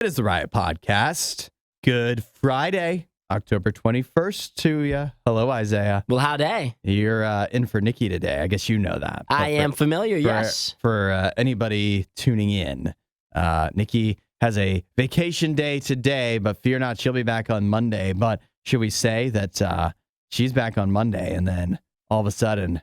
It is the Riot Podcast. Good Friday, October 21st to you. Hello, Isaiah. Well, howdy. You're in for Nikki today. I guess you know that. I am familiar, yes. For anybody tuning in, Nikki has a vacation day today, but fear not, she'll be back on Monday. But should we say that she's back on Monday and then all of a sudden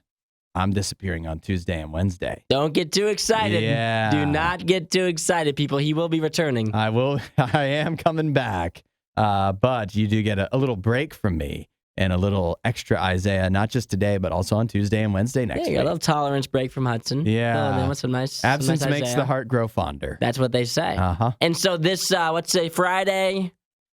I'm disappearing on Tuesday and Wednesday? Don't get too excited. Yeah. Do not get too excited, people. He will be returning. I am coming back. But you do get a little break from me and a little extra Isaiah, not just today, but also on Tuesday and Wednesday next week. Yeah, you got a little tolerance break from Hudson. Yeah. Oh, some nice Absence some nice makes Isaiah. the heart grow fonder. That's what they say. Uh-huh. And so this, let's say Friday,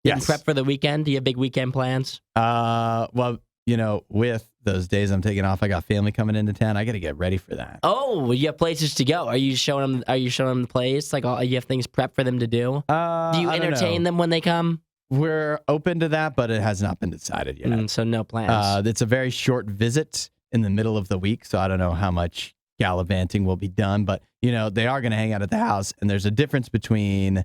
Yes. prep for the weekend. Do you have big weekend plans? Well, you know, with those days I'm taking off, I got family coming into town. I got to get ready for that. Oh, you have places to go. Are you showing them the place? Like, you have things prepped for them to do? Do you entertain them when they come? We're open to that, but it has not been decided yet. So no plans. It's a very short visit in the middle of the week, so I don't know how much gallivanting will be done. But, you know, they are going to hang out at the house, and there's a difference between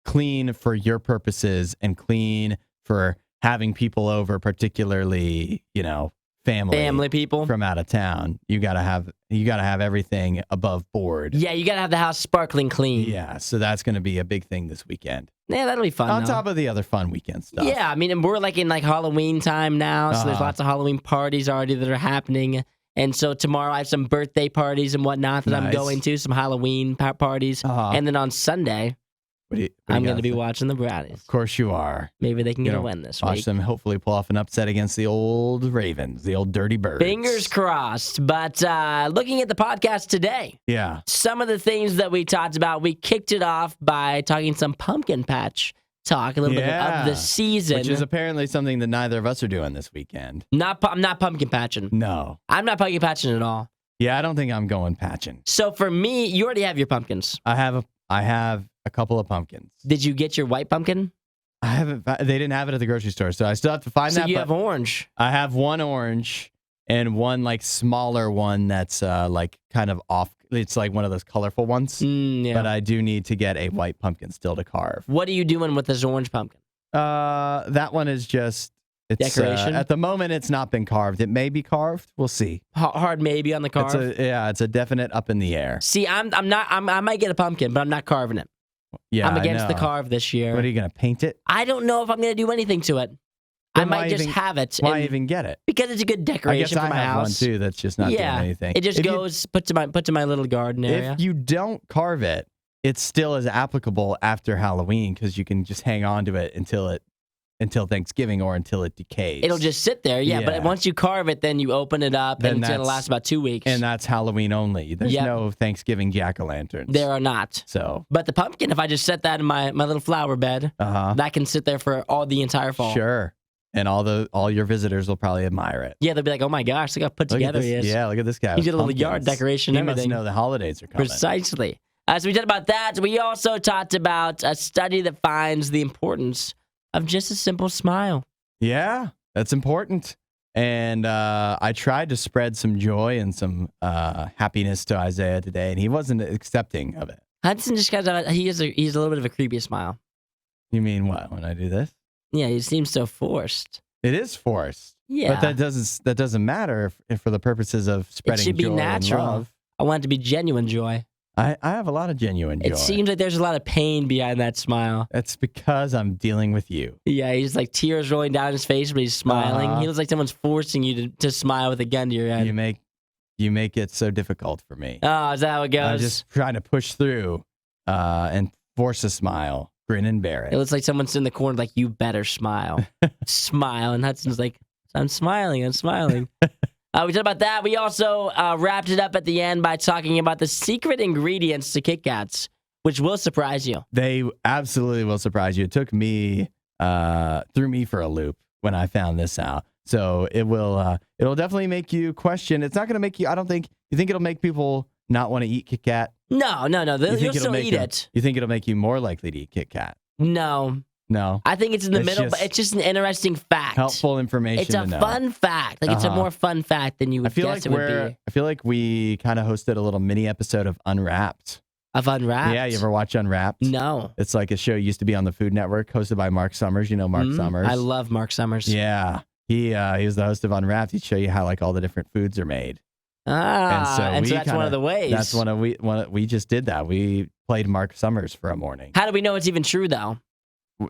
clean for your purposes and clean for having people over, particularly, you know, family people from out of town. You gotta have everything above board. Yeah, you got to have the house sparkling clean. Yeah, so that's going to be a big thing this weekend. Yeah, that'll be fun. On top of the other fun weekend stuff. Yeah, I mean, and we're like in Halloween time now, so there's lots of Halloween parties already that are happening. And so tomorrow I have some birthday parties and whatnot that I'm going to, some Halloween parties. And then on Sunday, I'm going to be watching the Brownies. Of course you are. Maybe they can get a win this week. Watch them hopefully pull off an upset against the old Ravens, the old Dirty Birds. Fingers crossed. But looking at the podcast today, some of the things that we talked about, we kicked it off by talking some pumpkin patch talk, a little bit of the season. Which is apparently something that neither of us are doing this weekend. I'm not pumpkin patching. No. I'm not pumpkin patching at all. Yeah, I don't think I'm going patching. So for me, you already have your pumpkins. I have a couple of pumpkins. Did you get your white pumpkin? I haven't. They didn't have it at the grocery store, so I still have to find that. So you have orange. I have one orange and one like smaller one that's like kind of off. It's like one of those colorful ones. But I do need to get a white pumpkin still to carve. What are you doing with this orange pumpkin? That one is just decoration. At the moment, it's not been carved. It may be carved. We'll see. Hard maybe on the carve. It's a definite up in the air. See, I might get a pumpkin, but I'm not carving it. Yeah, I'm against the carve this year. What are you gonna paint it? I don't know if I'm gonna do anything to it. Then I might just have it. Why even get it? Because it's a good decoration for my house. I have one too. That's just not doing anything. It just put to my little garden area. If you don't carve it, it still is applicable after Halloween because you can just hang on to it until Thanksgiving or until it decays. It'll just sit there, but once you carve it, then you open it up, and it's going to last about 2 weeks. And that's Halloween only. There's no Thanksgiving jack-o'-lanterns. There are not. So, but the pumpkin, if I just set that in my little flower bed, that can sit there for the entire fall. Sure. And all your visitors will probably admire it. Yeah, they'll be like, oh my gosh, look how put together he is. Yeah, look at this guy. He's got a little yard decoration and everything. He must know the holidays are coming. Precisely. So we talked about that. We also talked about a study that finds the importance of just a simple smile. Yeah, that's important. And I tried to spread some joy and some happiness to Isaiah today, and he wasn't accepting of it. Hudson just he's a little bit of a creepy smile. You mean what, when I do this? Yeah, he seems so forced. It is forced. Yeah. But that doesn't matter if for the purposes of spreading joy. It should be natural. And love. I want it to be genuine joy. I have a lot of genuine joy. It seems like there's a lot of pain behind that smile. That's because I'm dealing with you. Yeah, he's like tears rolling down his face, but he's smiling. He looks like someone's forcing you to smile with a gun to your head. You make it so difficult for me. Oh, is that how it goes? I'm just trying to push through and force a smile. Grin and bear it. It looks like someone's in the corner like, you better smile. Smile. And Hudson's like, I'm smiling. We talked about that. We also wrapped it up at the end by talking about the secret ingredients to KitKat's, which will surprise you. They absolutely will surprise you. It took me, threw me for a loop when I found this out. So it'll definitely make you question. It's not going to make you, I don't think, you think it'll make people not want to eat Kit Kat? No. You'll still eat it. You think it'll make you more likely to eat Kit Kat? No. I think it's in the middle, but it's just an interesting fact. Helpful information. It's a fun fact. Like it's a more fun fact than you would guess it would be. I feel like we kind of hosted a little mini episode of Unwrapped Of Unwrapped? Yeah, you ever watch Unwrapped? No. It's like a show used to be on the Food Network, hosted by Mark Summers. You know Mark Summers? I love Mark Summers. Yeah. He was the host of Unwrapped. He'd show you how like all the different foods are made. And so that's one of the ways. That's we just did that. We played Mark Summers for a morning. How do we know it's even true, though?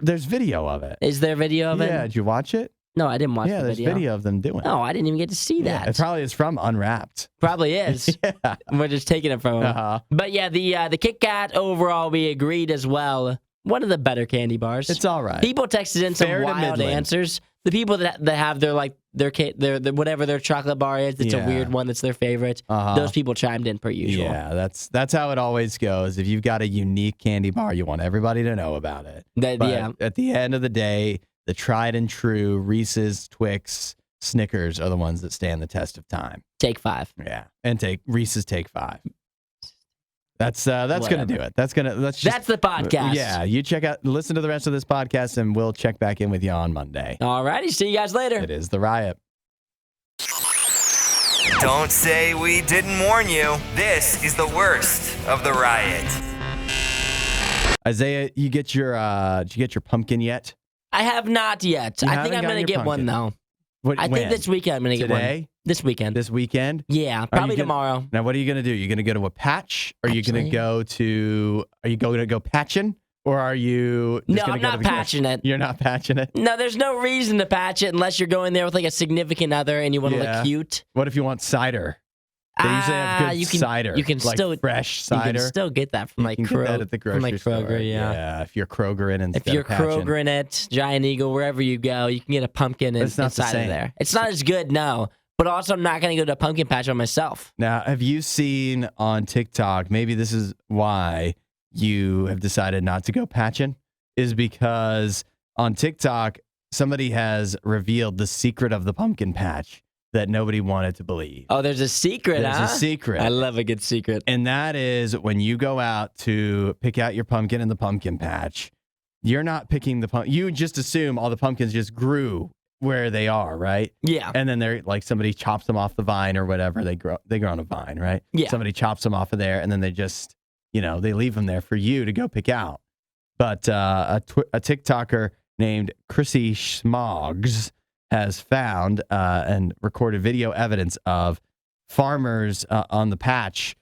There's video of it. Is there video of it? Yeah, did you watch it? No, I didn't watch the video. Yeah, there's video of them doing it. No, I didn't even get to see that. It probably is from Unwrapped. Probably is. Yeah. We're just taking it from them. But yeah, the Kit Kat overall, we agreed as well. One of the better candy bars. It's all right. People texted in some wild answers. The people that have their whatever their chocolate bar is, it's a weird one that's their favorite. Those people chimed in per usual. Yeah, that's how it always goes. If you've got a unique candy bar, you want everybody to know about it. At the end of the day, the tried and true Reese's, Twix, Snickers are the ones that stand the test of time. Take 5. Yeah, and Reese's Take 5. That's gonna do it. That's the podcast. Yeah, you listen to the rest of this podcast, and we'll check back in with you on Monday. All righty, see you guys later. It is the Riot. Don't say we didn't warn you. This is the worst of the Riot. Isaiah, did you get your pumpkin yet? I have not yet. I think I'm going to get one, though. I think this weekend I'm going to get one. Today? This weekend. This weekend? Yeah, probably tomorrow. Now, what are you going to do? You're going to go to a patch? Or are you going to go patching? Or are you just No, I'm not patching it. You're not patching it? No, there's no reason to patch it unless you're going there with like a significant other and you want to look cute. What if you want cider? They usually have good cider. You can like still fresh cider. You can still get that from like Kroger. Get that at the grocery store. Kroger, Yeah, if you're Kroger in If you're Kroger in it, Giant Eagle, wherever you go, you can get a pumpkin inside of there. It's not as good, no. But also, I'm not going to go to a pumpkin patch on myself. Now, have you seen on TikTok, maybe this is why you have decided not to go patching, is because on TikTok, somebody has revealed the secret of the pumpkin patch that nobody wanted to believe. Oh, there's a secret, There's a secret. I love a good secret. And that is when you go out to pick out your pumpkin in the pumpkin patch, you're not picking the pumpkin. You just assume all the pumpkins just grew where they are, right? Yeah. And then they're like somebody chops them off the vine or whatever. They grow on a vine, right? Yeah. Somebody chops them off of there and then they just, they leave them there for you to go pick out. But a TikToker named Chrissy Schmogs has found and recorded video evidence of farmers on the patch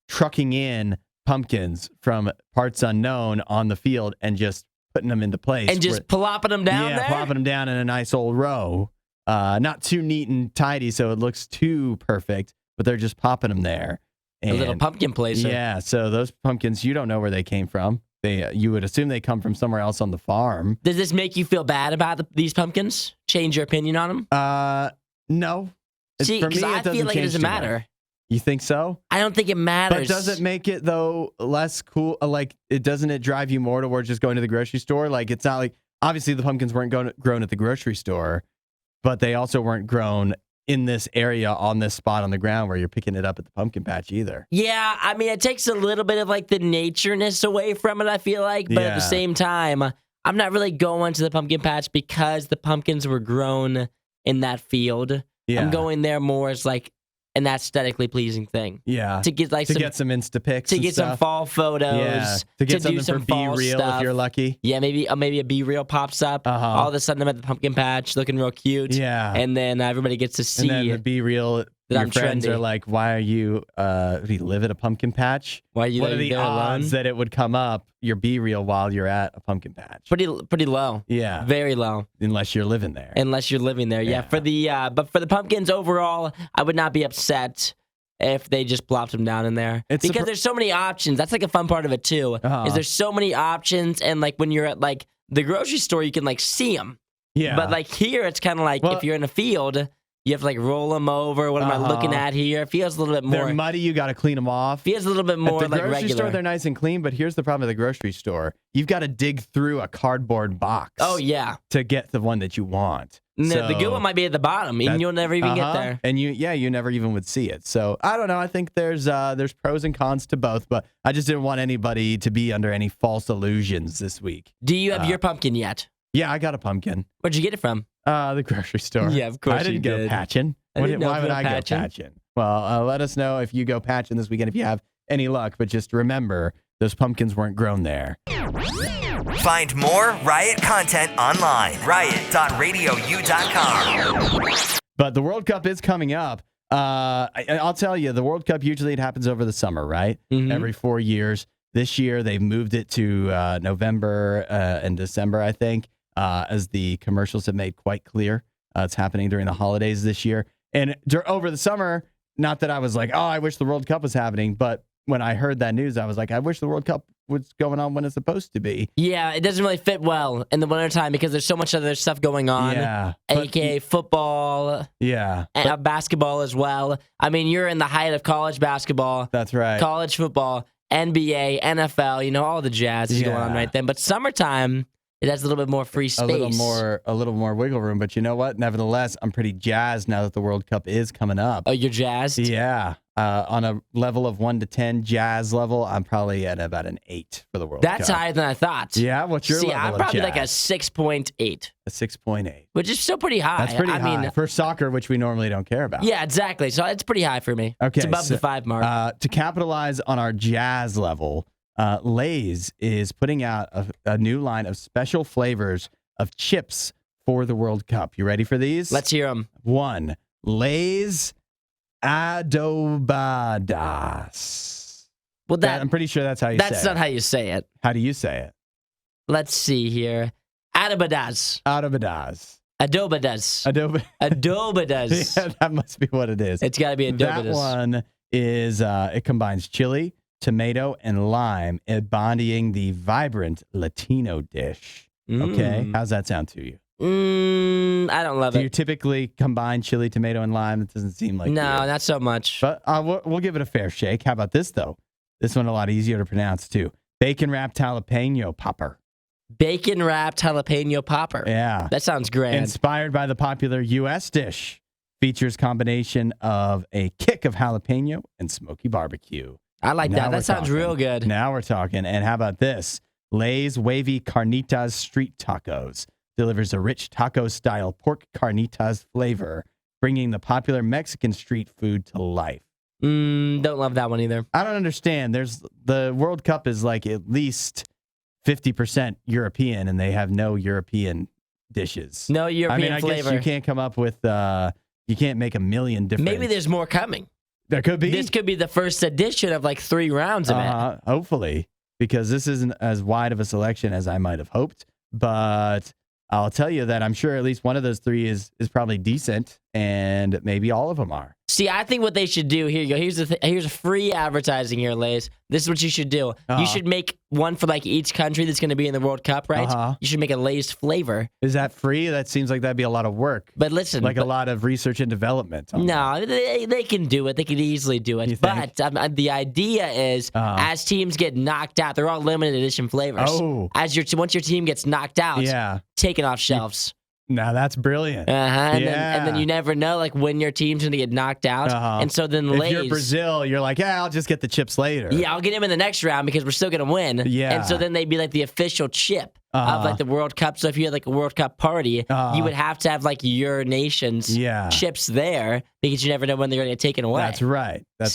trucking in pumpkins from parts unknown on the field and just putting them into place. And just plopping them down there? Yeah, plopping them down in a nice old row. Not too neat and tidy so it looks too perfect, but they're just popping them there. And, a little pumpkin placer. Yeah, so those pumpkins, you don't know where they came from. You would assume they come from somewhere else on the farm. Does this make you feel bad about these pumpkins? Change your opinion on them? No. See, because I feel like it doesn't matter. You think so? I don't think it matters. But does it make it, though, less cool? Like, doesn't it drive you more towards just going to the grocery store? Like, it's not like, obviously the pumpkins weren't grown at the grocery store, but they also weren't grown in this area on this spot on the ground where you're picking it up at the pumpkin patch either. Yeah, I mean, it takes a little bit of like the natureness away from it, I feel like. But at the same time, I'm not really going to the pumpkin patch because the pumpkins were grown in that field. Yeah. I'm going there more as like an aesthetically pleasing thing. Yeah. To get like get some Insta pics. To get some fall photos. Yeah. To get something for B-Reel if you're lucky. Yeah, maybe a B-Reel pops up. All of a sudden I'm at the pumpkin patch looking real cute. Yeah. And then everybody gets to see. And then the B-Reel, your friends are like, why are you, do you live at a pumpkin patch? Why are you What are the odds that it would come up, your B-Reel, while you're at a pumpkin patch? Pretty low. Yeah. Very low. Unless you're living there. Yeah. But for the pumpkins overall, I would not be upset if they just plopped them down in there. Because there's so many options. That's like a fun part of it too. Is there's so many options, and like when you're at like the grocery store, you can like see them. Yeah. But like here, it's kind of like if you're in a field, you have to like roll them over. What am I looking at here? It feels a little bit more. They're muddy. You got to clean them off. Feels a little bit more at the like grocery regular. store, they're nice and clean. But here's the problem at the grocery store: you've got to dig through a cardboard box. Oh yeah. To get the one that you want. The good one might be at the bottom, and you'll never even get there. And you never even would see it. So I don't know. I think there's pros and cons to both, but I just didn't want anybody to be under any false illusions this week. Do you have your pumpkin yet? Yeah, I got a pumpkin. Where'd you get it from? The grocery store. Yeah, of course. I didn't go patching. Why would I go patching? Well, let us know if you go patching this weekend. If you have any luck, but just remember, those pumpkins weren't grown there. Find more Riot content online. Riot.radiou.com. But the World Cup is coming up. I'll tell you, the World Cup, usually it happens over the summer, right? Mm-hmm. Every 4 years. This year, they've moved it to November and December, I think, as the commercials have made quite clear. It's happening during the holidays this year. And over the summer, not that I was like, oh, I wish the World Cup was happening, but when I heard that news, I was like, I wish the World Cup was going on when it's supposed to be. Yeah, it doesn't really fit well in the wintertime because there's so much other stuff going on. Yeah. AKA football. Yeah. And basketball as well. I mean, you're in the height of college basketball. That's right. College football, NBA, NFL, all the jazz is going on right then. But summertime, it has a little bit more free space. A little more wiggle room. But you know what? Nevertheless, I'm pretty jazzed now that the World Cup is coming up. Oh, you're jazzed? Yeah. On a level of 1 to 10 jazz level, I'm probably at about an 8 for the World Cup. That's higher than I thought. Yeah? What's your level I'm of probably jazz? like a 6.8. A 6.8. Which is still pretty high. That's pretty high for soccer, which we normally don't care about. Yeah, exactly. So it's pretty high for me. Okay, it's above the 5 mark. To capitalize on our jazz level, Lay's is putting out a new line of special flavors of chips for the World Cup. You ready for these? Let's hear them. 1, Lay's Adobadas. Well, I'm pretty sure that's how you say it. That's not how you say it. How do you say it? Let's see here. Adobadas. Adobadas. Adobadas. Adobadas. Yeah, that must be what it is. It's got to be adobadas. That one is, it combines chili, tomato, and lime, embodying the vibrant Latino dish. Okay? How's that sound to you? I don't love it. Do you typically combine chili, tomato, and lime? It doesn't seem like No, you. not so much. But we'll give it a fair shake. How about this, though? This one a lot easier to pronounce, too. Bacon-wrapped jalapeno popper. Bacon-wrapped jalapeno popper. Yeah. That sounds grand. Inspired by the popular U.S. dish. Features combination of a kick of jalapeno and smoky barbecue. I like Now that. That sounds talking. real good. Now we're talking. And how about this? Lay's Wavy Carnitas Street Tacos delivers a rich taco-style pork carnitas flavor, bringing the popular Mexican street food to life. Don't love that one either. I don't understand. The World Cup is like at least 50% European, and they have no European dishes. No European I flavor. guess you can't come up with, you can't make a million different. Maybe there's more coming. There could be. This could be the first edition of like 3 rounds of it. Hopefully, because this isn't as wide of a selection as I might have hoped. But I'll tell you that I'm sure at least one of those 3 is probably decent, and maybe all of them are. See, I think what they should do, here you go. Here's a free advertising here, Lays. This is what you should do. You should make one for like each country that's going to be in the World Cup, right? You should make a Lay's flavor. Is that free? That seems like that'd be a lot of work. But listen. Like a lot of research and development. No, they can do it. They could easily do it. But the idea is as teams get knocked out, they're all limited edition flavors. Oh. Once your team gets knocked out, take it off shelves. Now that's brilliant. And then you never know like when your team's going to get knocked out. And so then if Lay's, you're Brazil, you're like, yeah, I'll just get the chips later. Yeah, I'll get him in the next round because we're still going to win. Yeah. And so then they'd be like the official chip of like the World Cup. So if you had like a World Cup party, you would have to have like your nation's chips there because you never know when they're going to get taken away. That's right. That's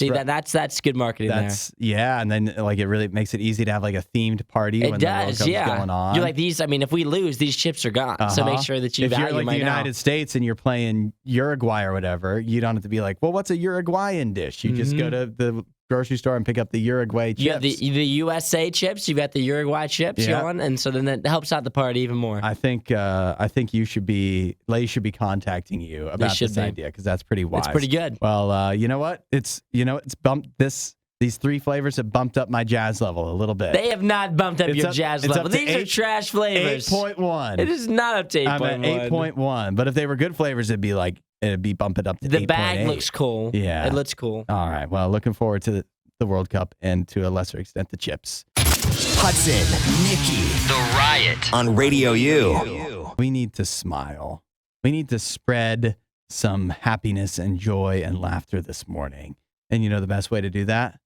good marketing there. Yeah, and then like it really makes it easy to have like a themed party when the World Cup's going on. You're like these. I mean, if we lose, these chips are gone. So make sure that you value If you're like the United States and you're playing Uruguay or whatever, you don't have to be like, well, what's a Uruguayan dish? You just go to the grocery store and pick up the Uruguay chips. You have the USA chips. You've got the Uruguay chips going, and so then that helps out the party even more. I think Lay's should be contacting you about this idea because that's pretty wise. It's pretty good. Well, you know what? It's bumped these 3 flavors have bumped up my jazz level a little bit. They have not bumped up your jazz level. These are trash flavors. 8.1. It is not up to 8.1. I'm at 8.1. But if they were good flavors, it'd be bumping up to 8.8. The bag looks cool. Yeah. It looks cool. All right. Well, looking forward to the World Cup and to a lesser extent the chips. Hudson, Nikki, The Riot on Radio U. We need to smile. We need to spread some happiness and joy and laughter this morning. And you know the best way to do that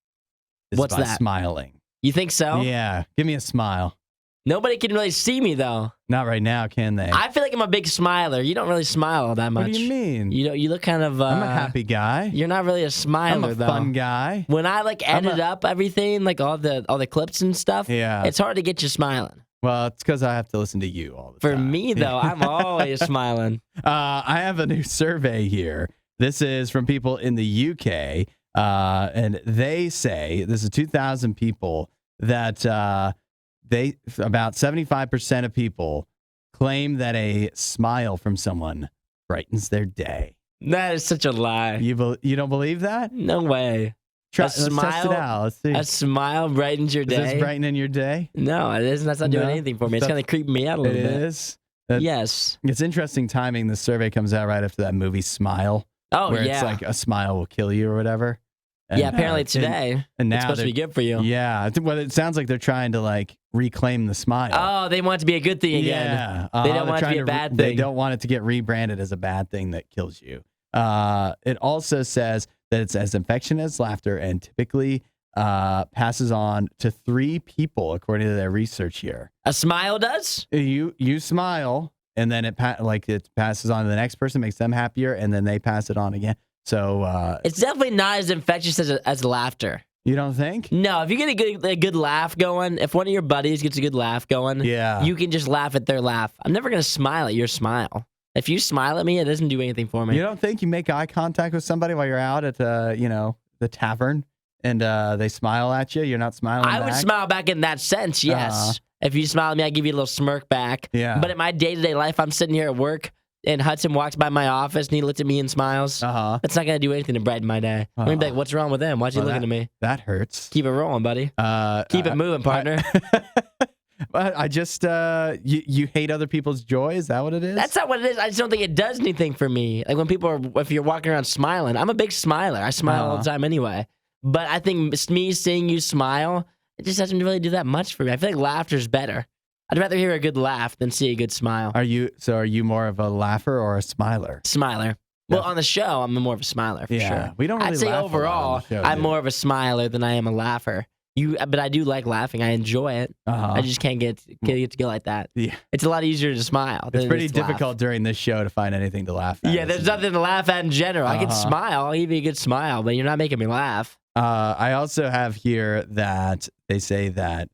is What's by that? smiling. You think so? Yeah. Give me a smile. Nobody can really see me, though. Not right now, can they? I feel like I'm a big smiler. You don't really smile all that much. What do you mean? You look kind of... I'm a happy guy. You're not really a smiler, I'm a fun guy. When I edit up everything, like all the clips and stuff, it's hard to get you smiling. Well, it's because I have to listen to you all the time. For me, though, I'm always smiling. I have a new survey here. This is from people in the UK, and they say, this is 2,000 people, that about 75% of people claim that a smile from someone brightens their day. That is such a lie. You don't believe that? No way. Let's test it out. Let's see. A smile brightens your day. Is this brightening your day? No, it isn't. That's not doing anything for me. It's kind of creeping me out a little bit. It is? Yes. It's interesting timing. The survey comes out right after that movie Smile. Oh, where it's like a smile will kill you or whatever. And, yeah, apparently today. And now it's supposed to be good for you. Yeah. Well, it sounds like they're trying to reclaim the smile. Oh, they want it to be a good thing again. Yeah. They don't want it to be a bad thing. They don't want it to get rebranded as a bad thing that kills you. It also says that it's as infectious as laughter and typically passes on to 3 people, according to their research here. A smile does? You smile, and then it passes on to the next person, makes them happier, and then they pass it on again. So it's definitely not as infectious as laughter. You don't think? No, if you get a good laugh going, if one of your buddies gets a good laugh going, you can just laugh at their laugh. I'm never going to smile at your smile. If you smile at me, it doesn't do anything for me. You don't think you make eye contact with somebody while you're out at the tavern and they smile at you? You're not smiling back? I would smile back in that sense, yes. If you smile at me, I give you a little smirk back. Yeah. But in my day-to-day life, I'm sitting here at work, and Hudson walks by my office, and he looks at me and smiles. That's not going to do anything to brighten my day. I'm going to be like, what's wrong with him? Why's he looking at me? That hurts. Keep it rolling, buddy. Keep it moving, partner. But I just, you hate other people's joy? Is that what it is? That's not what it is. I just don't think it does anything for me. Like when if you're walking around smiling, I'm a big smiler. I smile all the time anyway. But I think me seeing you smile, it just doesn't really do that much for me. I feel like laughter's better. I'd rather hear a good laugh than see a good smile. Are you more of a laugher or a smiler? Smiler. Well, on the show, I'm more of a smiler for sure. We don't really I'd say laugh overall, I'm more of a smiler than I am a laugher. But I do like laughing. I enjoy it. I just can't get to go like that. Yeah. It's a lot easier to smile. It's pretty difficult during this show to find anything to laugh at. Yeah, there's nothing to laugh at in general. I can smile. I'll give you a good smile, but you're not making me laugh. I also have here that they say that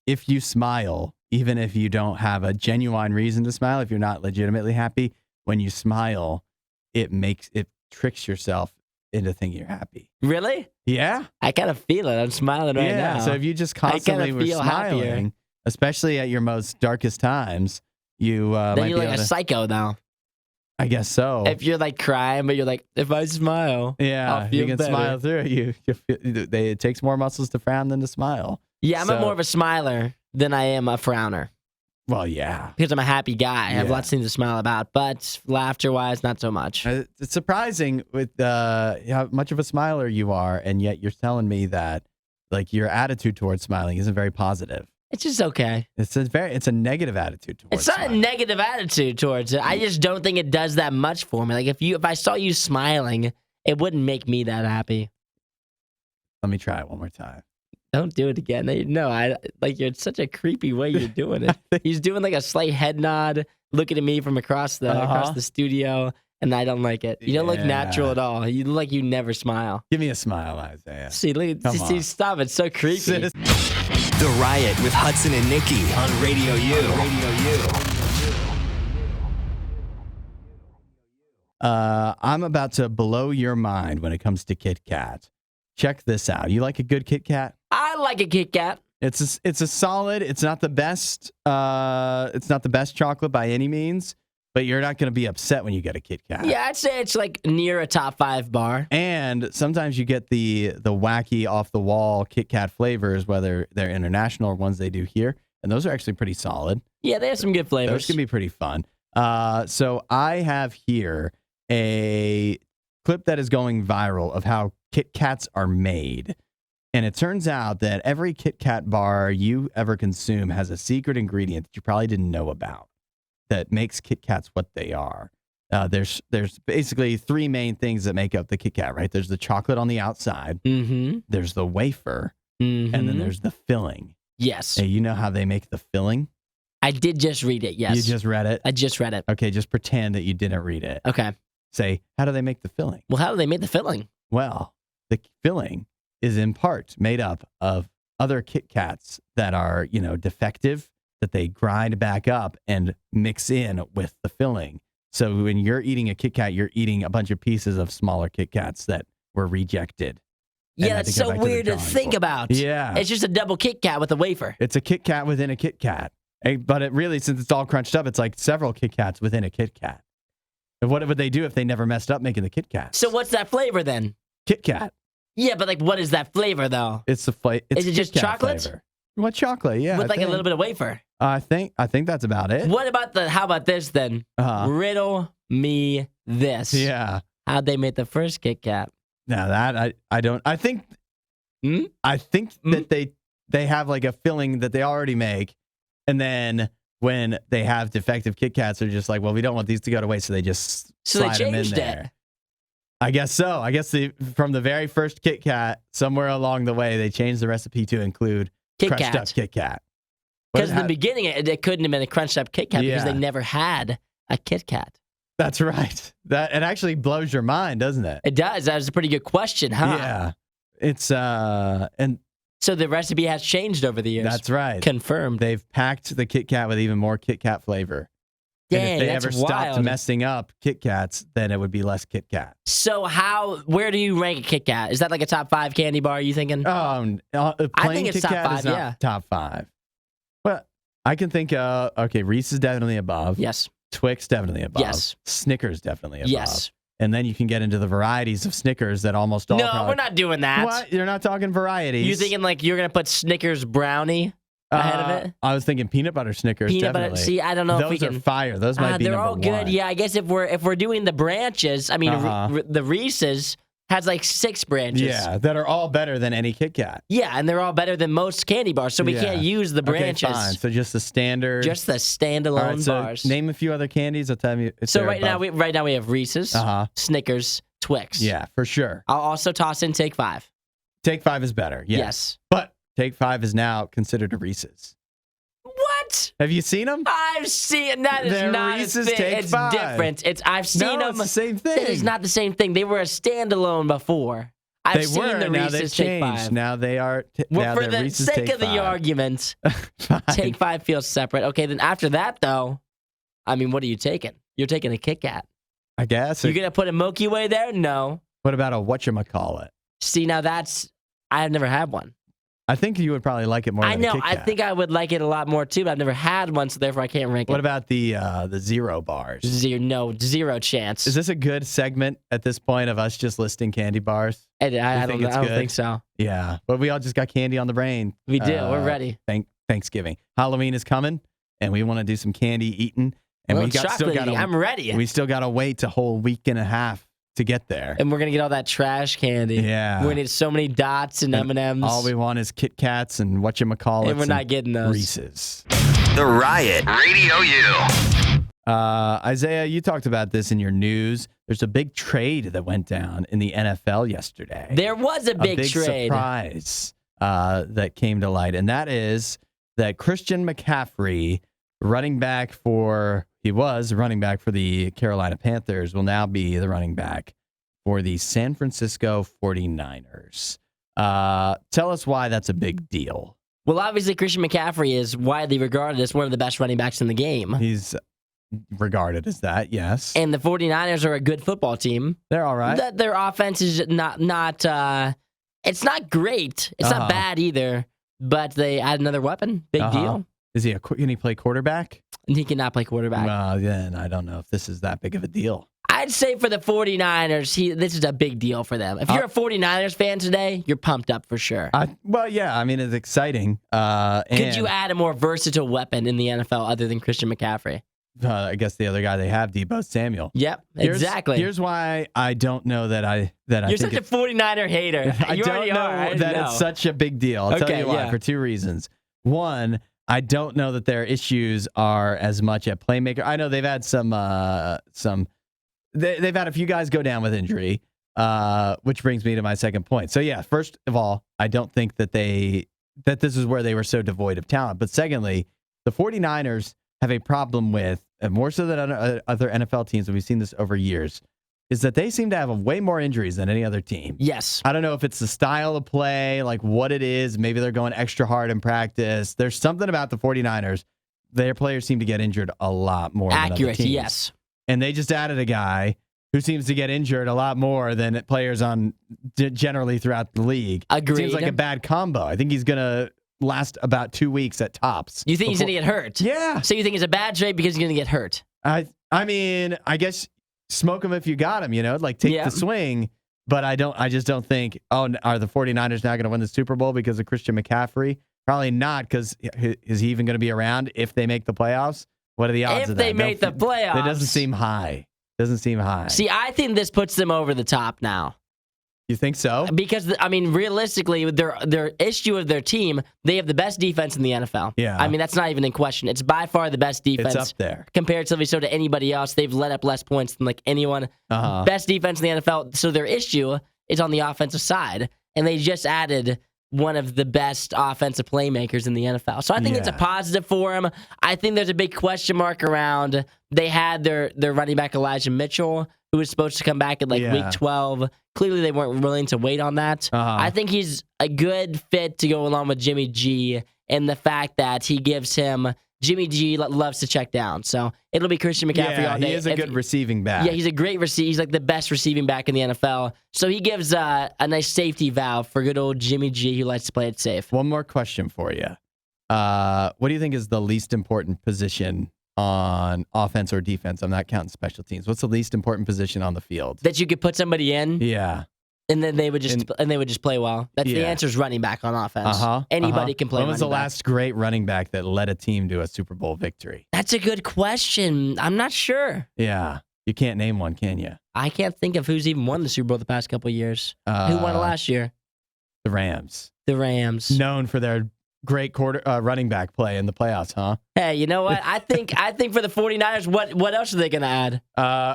if you smile, even if you don't have a genuine reason to smile, if you're not legitimately happy, when you smile, it tricks yourself into thinking you're happy. Really? Yeah. I kind of feel it. I'm smiling right now. So if you just constantly were smiling, happier. Especially at your most darkest times, you might then you're be like a psycho now. I guess so. If you're crying, but you're like, if I smile, I'll feel you can better. smile through it. It takes more muscles to frown than to smile. Yeah, I'm more of a smiler than I am a frowner. Well, yeah. Because I'm a happy guy. I have lots of things to smile about, but laughter-wise, not so much. It's surprising with how much of a smiler you are, and yet you're telling me that your attitude towards smiling isn't very positive. It's just okay. It's a negative attitude towards It's not smiling. a negative attitude towards it. I just don't think it does that much for me. If I saw you smiling, it wouldn't make me that happy. Let me try it one more time. Don't do it again. No, you're such a creepy way you're doing it. He's doing a slight head nod, looking at me from across the studio, and I don't like it. You don't look natural at all. You look like you never smile. Give me a smile, Isaiah. See, stop. It's so creepy. The Riot with Hudson and Nikki on RadioU. I'm about to blow your mind when it comes to KitKat. Check this out. You like a good KitKat? I like a KitKat. It's a solid. It's not the best. It's not the best chocolate by any means, but you're not going to be upset when you get a KitKat. Yeah, I'd say it's near a top 5 bar. And sometimes you get the wacky off the wall KitKat flavors, whether they're international or ones they do here, and those are actually pretty solid. Yeah, they have some good flavors. Those can be pretty fun. So I have here a clip that is going viral of how KitKats are made. And it turns out that every KitKat bar you ever consume has a secret ingredient that you probably didn't know about that makes KitKats what they are. There's basically 3 main things that make up the KitKat, right? There's the chocolate on the outside, there's the wafer, and then there's the filling. Yes. Hey, you know how they make the filling? I did just read it, yes. You just read it? I just read it. Okay, just pretend that you didn't read it. Okay. Say, how do they make the filling? Well, how do they make the filling? Well, the filling is in part made up of other KitKats that are, defective, that they grind back up and mix in with the filling. So when you're eating a KitKat, you're eating a bunch of pieces of smaller KitKats that were rejected. Yeah, that's so weird to think about. Yeah. It's just a double KitKat with a wafer. It's a KitKat within a KitKat. But it really, since it's all crunched up, it's like several KitKats within a KitKat. And what would they do if they never messed up making the KitKats? So what's that flavor then? KitKat. Yeah, but what is that flavor though? It's the flavor. Is it just chocolate? Flavor. What chocolate? Yeah. With a little bit of wafer. I think that's about it. What about how about this then? Riddle me this. Yeah. How'd they make the first KitKat? Now that I don't. I think that they have like a filling that they already make, and then when they have defective KitKats, they're just like, well, we don't want these to go to waste, so they just slide them in there. It. I guess so. I guess from the very first KitKat, somewhere along the way, they changed the recipe to include crushed up KitKat. Because in the beginning, it couldn't have been a crunched up KitKat because they never had a KitKat. That's right. That it actually blows your mind, doesn't it? It does. That was a pretty good question, huh? Yeah. It's and so the recipe has changed over the years. That's right. Confirmed. They've packed the KitKat with even more KitKat flavor. Dang, and if they that's ever wild. stopped messing up KitKats, then it would be less KitKat. So where do you rank a KitKat? Is that like a top 5 candy bar, are you thinking? Plain I think it's KitKat top 5, is not top 5. Well, I can think Reese is definitely above. Yes. Twix definitely above. Yes. Snickers definitely above. Yes. And then you can get into the varieties of Snickers that almost all. No, we're not doing that. What? You're not talking varieties. You thinking like you're gonna put Snickers brownie ahead of it? I was thinking peanut butter Snickers. Peanut definitely. butter. See, I don't know if we can. Those are fire. Those might be they're number all good. 1. Yeah, I guess if we're doing the branches, I mean, the Reese's has like 6 branches. Yeah, that are all better than any KitKat. Yeah, and they're all better than most candy bars, so we can't use the branches. Okay, fine. So just the standard. Just the standalone bars. Name a few other candies. I'll tell you. So right now we have Reese's, Snickers, Twix. Yeah, for sure. I'll also toss in Take 5. Take 5 is better. Yes. But Take 5 is now considered a Reese's. What? Have you seen them? I've seen that. Is They're not Reese's a thing. Take It's 5. different. I've seen them. It's the same thing. It is not the same thing. They were a standalone before. I've seen the now Reese's they've Take changed. 5. Now they are. Well, for the Reese's sake Take of the 5. argument, Take 5 feels separate. Okay, then after that, though, I mean, what are you taking? You're taking a KitKat. I guess. You're gonna put a Milky Way there? No. What about a whatchamacallit? See, now I've never had one. I think you would probably like it more. I than know. A KitKat. I think I would like it a lot more too, but I've never had one, so therefore I can't rank it. What about the Zero bars? Zero chance. Is this a good segment at this point of us just listing candy bars? I don't think so. Yeah, but we all just got candy on the brain. We do. We're ready. Thanksgiving. Halloween is coming, and we want to do some candy eating. And I'm ready. We still got to wait a whole week and a half to get there. And we're going to get all that trash candy. Yeah. We're going to get so many dots and M&Ms. All we want is KitKats and whatchamacallits. And we're not getting those. Reese's. The Riot Radio U. Isaiah, you talked about this in your news. There's a big trade that went down in the NFL yesterday. There was a big trade. Surprise that came to light, and that is that Christian McCaffrey, he was running back for the Carolina Panthers, will now be the running back for the San Francisco 49ers. Tell us why that's a big deal. Well, obviously, Christian McCaffrey is widely regarded as one of the best running backs in the game. He's regarded as that, yes. And the 49ers are a good football team. They're all right. Their offense is not it's not great. It's not bad either, but they add another weapon. Big deal. Can he play quarterback? And he cannot play quarterback. Well, then I don't know if this is that big of a deal. I'd say for the 49ers, this is a big deal for them. If you're a 49ers fan today, you're pumped up for sure. Yeah. I mean, it's exciting. Could you add a more versatile weapon in the NFL other than Christian McCaffrey? I guess the other guy they have, Deebo Samuel. Yep, exactly. Here's why I don't know that You're such a 49er hater. I don't know that it's such a big deal. I'll tell you why, for 2 reasons. One, I don't know that their issues are as much at playmaker. I know they've had they've had a few guys go down with injury, which brings me to my second point. So yeah, first of all, I don't think that they that this is where they were so devoid of talent. But secondly, the 49ers have a problem with, and more so than other NFL teams, and we've seen this over years, is that they seem to have way more injuries than any other team. Yes. I don't know if it's the style of play, like what it is. Maybe they're going extra hard in practice. There's something about the 49ers. Their players seem to get injured a lot more than other teams. Yes. And they just added a guy who seems to get injured a lot more than players on generally throughout the league. Agreed. Seems like a bad combo. I think he's going to last about 2 weeks at tops. You think he's going to get hurt? Yeah. So you think it's a bad trade because he's going to get hurt? I mean, I guess smoke him if you got him, like take the swing. But I just don't think, are the 49ers now going to win the Super Bowl because of Christian McCaffrey? Probably not, because is he even going to be around if they make the playoffs? What are the odds of that? If they make the playoffs. It doesn't seem high. See, I think this puts them over the top now. You think so? Because, realistically, their issue of their team, they have the best defense in the NFL. Yeah. That's not even in question. It's by far the best defense. It's up there. Comparatively so to anybody else. They've let up less points than anyone. Best defense in the NFL. So their issue is on the offensive side. And they just added one of the best offensive playmakers in the NFL. So I think it's a positive for them. I think there's a big question mark around. They had their running back Elijah Mitchell, who was supposed to come back at week 12. Clearly, they weren't willing to wait on that. I think he's a good fit to go along with Jimmy G, and the fact that he gives him Jimmy G loves to check down. So it'll be Christian McCaffrey all day. He is a good receiving back. Yeah, he's a great receiver. He's the best receiving back in the NFL. So he gives a nice safety valve for good old Jimmy G, who likes to play it safe. One more question for you. What do you think is the least important position on offense or defense? I'm not counting special teams. What's the least important position on the field? That you could put somebody in? Yeah. And then they would just play well. That's the answer is running back on offense. Anybody can play. When was the last great running back that led a team to a Super Bowl victory? That's a good question. I'm not sure. Yeah. You can't name one, can you? I can't think of who's even won the Super Bowl the past couple of years. Who won it last year? The Rams. The Rams. Known for their great running back play in the playoffs, huh? Hey, you know what? I think for the 49ers, what else are they going to add?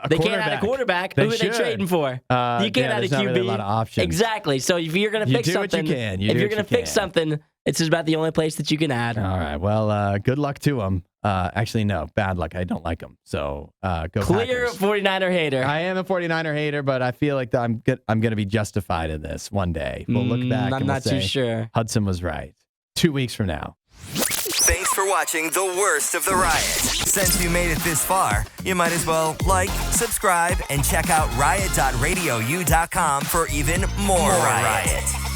They can't add a quarterback. Who are they trading for? You can't add a QB. Not really a lot of options. Exactly. So if you're going to fix something, fix something, it's just about the only place that you can add. All right. Well, good luck to them. Actually, no, bad luck. I don't like them. So go Clear Packers. 49er hater. I am a 49er hater, but I feel like I'm going to be justified in this one day. We'll look back and we'll say, too sure. Hudson was right. 2 weeks from now. Thanks for watching the worst of the riot. Since you made it this far, you might as well like, subscribe, and check out riot.radiou.com for even more riot.